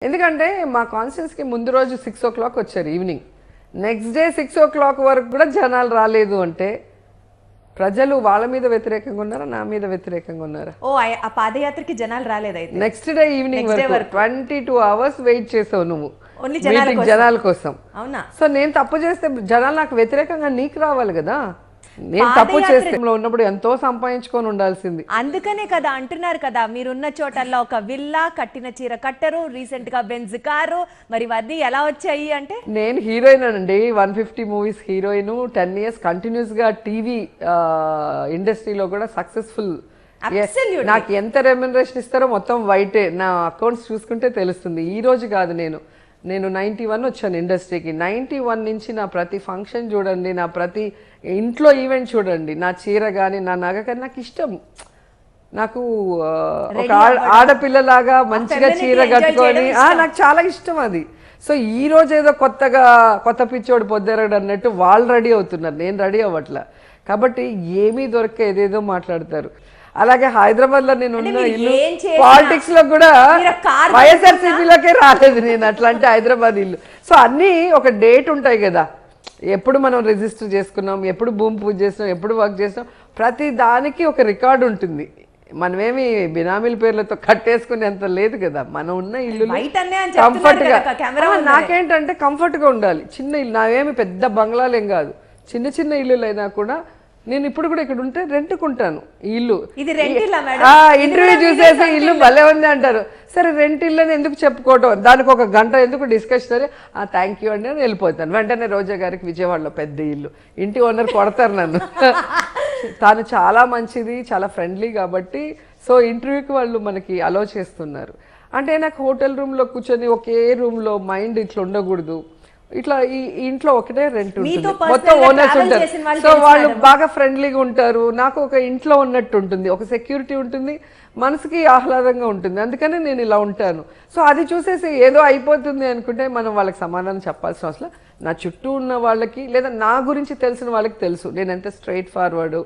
ఎందుకంటే మా కాన్స్టిట్యూన్సీకి ముందు రోజు 6 o'clock వచ్చారు ఈవినింగ్. నెక్స్ట్ డే 6 o'clock వరకు కూడా జనాలు రాలేదు అంటే ప్రజలు వాళ్ళ మీద వ్యతిరేకంగా ఉన్నారా, నా మీద వ్యతిరేకంగా ఉన్నారా? ఓ ఆ పాదయాత్రకి జనాలు రాలేదు. అయితే నెక్స్ట్ డే ఈవినింగ్ వరకు 22 hours వెయిట్ చేసావు నువ్వు ఓన్లీ జనాల కోసం. అవునా? సో నేను తప్పు చేస్తే జనాలు నాకు వ్యతిరేకంగా నీకు రావాలి కదా. నేను తప్పు చేస్తే ఉన్నప్పుడు ఎంతో సంపాదించుకొని ఉండాల్సింది. అందుకనే కదా అంటున్నారు కదా, మీరున్న చోటల్లో ఒక విల్లా, కట్టిన చీర కట్టరు, రీసెంట్ గా బెంజ్ కారు, మరి ఇవన్నీ ఎలా వచ్చాయి అంటే నేను హీరోయిన్ అండి, 150 మూవీస్ హీరోయిన్, 10 years కంటిన్యూస్ గా టీవీ ఇండస్ట్రీలో కూడా సక్సెస్ఫుల్. నాకు ఎంత రెమ్యునరేషన్ ఇస్తారో మొత్తం వైటే, నా అకౌంట్స్ చూసుకుంటే తెలుస్తుంది. ఈ రోజు కాదు, నేను 91 వచ్చాను ఇండస్ట్రీకి. 91 నుంచి నా ప్రతి ఫంక్షన్ చూడండి, నా ప్రతి ఇంట్లో ఈవెంట్ చూడండి, నా చీర కానీ నా నగ కానీ నాకు ఇష్టం. నాకు ఒక ఆడపిల్లలాగా మంచిగా చీర కట్టుకొని నాకు చాలా ఇష్టం అది. సో ఈ రోజు ఏదో కొత్త పిచ్చోడు పొద్దురడు అన్నట్టు వాళ్ళు రెడీ అవుతున్నారు, నేను రెడీ అవ్వట్లా. కాబట్టి ఏమీ దొరక ఏదేదో మాట్లాడతారు. అలాగే హైదరాబాద్ లో నేను ఉన్న ఇల్లు పాలిటిక్స్ లో కూడా వైఎస్ఆర్సీపీలోకే రాలేదు నేను, అట్లా అంటే హైదరాబాద్ ఇల్లు. సో అన్నీ ఒక డేట్ ఉంటాయి కదా, ఎప్పుడు మనం రిజిస్టర్ చేసుకున్నాం, ఎప్పుడు భూమి పూజ చేసినాం, ఎప్పుడు వర్క్ చేసినాం, ప్రతి దానికి ఒక రికార్డు ఉంటుంది. మనమేమి బినామీల పేర్లతో కట్టేసుకునేంత లేదు కదా. మనం ఉన్న ఇల్లు కంఫర్ట్ గా, నాకేంటంటే కంఫర్ట్ గా ఉండాలి. చిన్న ఇల్లు, నావేమి పెద్ద బంగ్లాలు ఏం కాదు, చిన్న చిన్న ఇల్లులు అయినా కూడా నేను ఇప్పుడు కూడా ఇక్కడ ఉంటే రెంట్కుంటాను ఈ ఇల్లు. ఇంటర్వ్యూ చూసేసి ఇల్లు భలే ఉంది అంటారు. సరే రెంట్ ఇల్లు అని ఎందుకు చెప్పుకోవటం, దానికి ఒక గంట ఎందుకు డిస్కషన్, థ్యాంక్ యూ అండి అని వెళ్ళిపోతాను. వెంటనే రోజా గారికి విజయవాడలో పెద్ద ఇల్లు, ఇంటి ఓనర్ కొడతారు నన్ను. తాను చాలా మంచిది, చాలా ఫ్రెండ్లీ కాబట్టి సో ఇంటర్వ్యూకి వాళ్ళు మనకి అలో చేస్తున్నారు. అంటే నాకు హోటల్ రూమ్లో కూర్చొని ఒకే రూమ్లో మైండ్ ఇట్లా ఉండకూడదు. ఇట్లా ఈ ఇంట్లో ఒకటే రెంట్ ఉంటుంది, మొత్తం ఓనర్స్ ఉంటారు. సో వాళ్ళు బాగా ఫ్రెండ్లీగా ఉంటారు. నాకు ఒక ఇంట్లో ఉన్నట్టు ఉంటుంది, ఒక సెక్యూరిటీ ఉంటుంది, మనసుకి ఆహ్లాదంగా ఉంటుంది. అందుకని నేను ఇలా ఉంటాను. సో అది చూసేసి ఏదో అయిపోతుంది అనుకుంటే మనం వాళ్ళకి సమాధానం చెప్పాల్సిన అవసరం. నా చుట్టూ ఉన్న వాళ్ళకి లేదా నా గురించి తెలిసిన వాళ్ళకి తెలుసు నేను ఎంత స్ట్రైట్ ఫార్వర్డు,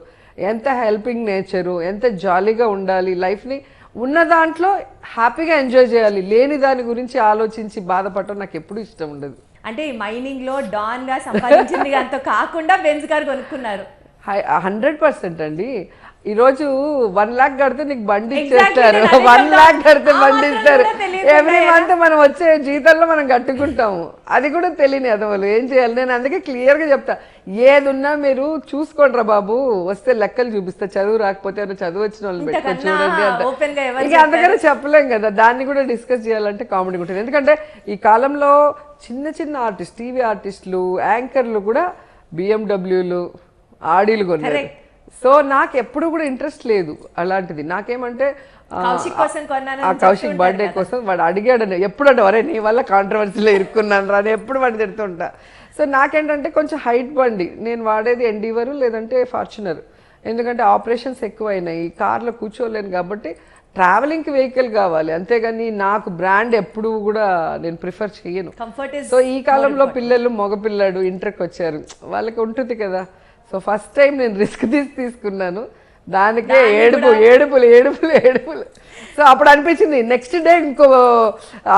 ఎంత హెల్పింగ్ నేచరు, ఎంత జాలీగా ఉండాలి, లైఫ్ని ఉన్న దాంట్లో హ్యాపీగా ఎంజాయ్ చేయాలి. లేని దాని గురించి ఆలోచించి బాధపడటం నాకు ఎప్పుడూ ఇష్టం ఉండదు. అంటే ఈ మైనింగ్ లో డాన్ గా సంపాదించింది అంత కాకుండా బెంజ్ కార్ కొనుక్కున్నారు. 100% అండి. ఈరోజు 1 lakh కడితే నీకు బండి ఇచ్చేస్తారు, 1 lakh కడితే బండి ఇస్తారు. ఎవ్రీ మంత్ మనం వచ్చే జీతంలో మనం కట్టుకుంటాము. అది కూడా తెలియని అదవలు ఏం చేయాలి. నేను అందుకే క్లియర్గా చెప్తా, ఏది ఉన్నా మీరు చూసుకోండి రా బాబు, వస్తే లెక్కలు చూపిస్తా, చదువు రాకపోతే చదువు వచ్చిన వాళ్ళు పెట్టుకొని చూడండి అంటే. ఇక అందుకనే చెప్పలేం కదా, దాన్ని కూడా డిస్కస్ చేయాలంటే కామెడీ ఉంటుంది. ఎందుకంటే ఈ కాలంలో చిన్న చిన్న ఆర్టిస్ట్, టీవీ ఆర్టిస్టులు, యాంకర్లు కూడా BMWలు, ఆడీలు కొన్నారు. సో నాకు ఎప్పుడు కూడా ఇంట్రెస్ట్ లేదు అలాంటిది. నాకేమంటే కౌశిక్ బర్త్డే కోసం వాడు అడిగాడు, ఎప్పుడు అంటే వరే నీ వల్ల కాంట్రవర్సీలో ఇరుక్కున్నాను రా అని ఎప్పుడు వాడు తిడుతుంటా. సో నాకేంటంటే కొంచెం హైట్ బండి నేను వాడేది, ఎండీవర్ లేదంటే ఫార్చునర్. ఎందుకంటే ఆపరేషన్స్ ఎక్కువైనాయి, కార్లో కూర్చోలేను కాబట్టి ట్రావెలింగ్కి వెహికల్ కావాలి, అంతేగాని నాకు బ్రాండ్ ఎప్పుడు కూడా నేను ప్రిఫర్ చేయను. సో ఈ కాలంలో పిల్లలు, మగపిల్లాడు ఇంటర్కి వచ్చారు, వాళ్ళకి ఉంటుంది కదా. సో ఫస్ట్ టైం నేను రిస్క్ తీసుకున్నాను, దానికే ఏడుపులు. సో అప్పుడు అనిపించింది నెక్స్ట్ డే ఇంకో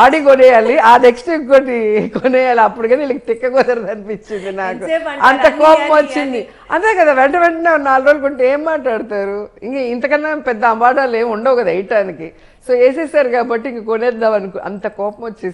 ఆడి కొనేయాలి, ఆ నెక్స్ట్ ఇంకోటి కొనేయాలి. అప్పుడు కానీ వీళ్ళకి తిక్క కుదరదు అనిపించింది నాకు, అంత కోపం వచ్చింది. అంతే కదా, వెంటనే 4 రోజులు కొంటే ఏం మాట్లాడతారు. ఇంతకన్నా పెద్ద అవార్డాలు ఏమి ఉండవు కదా వేయటానికి. సో వేసేసారు కాబట్టి ఇంక కొనేద్దాం అంత కోపం వచ్చేసి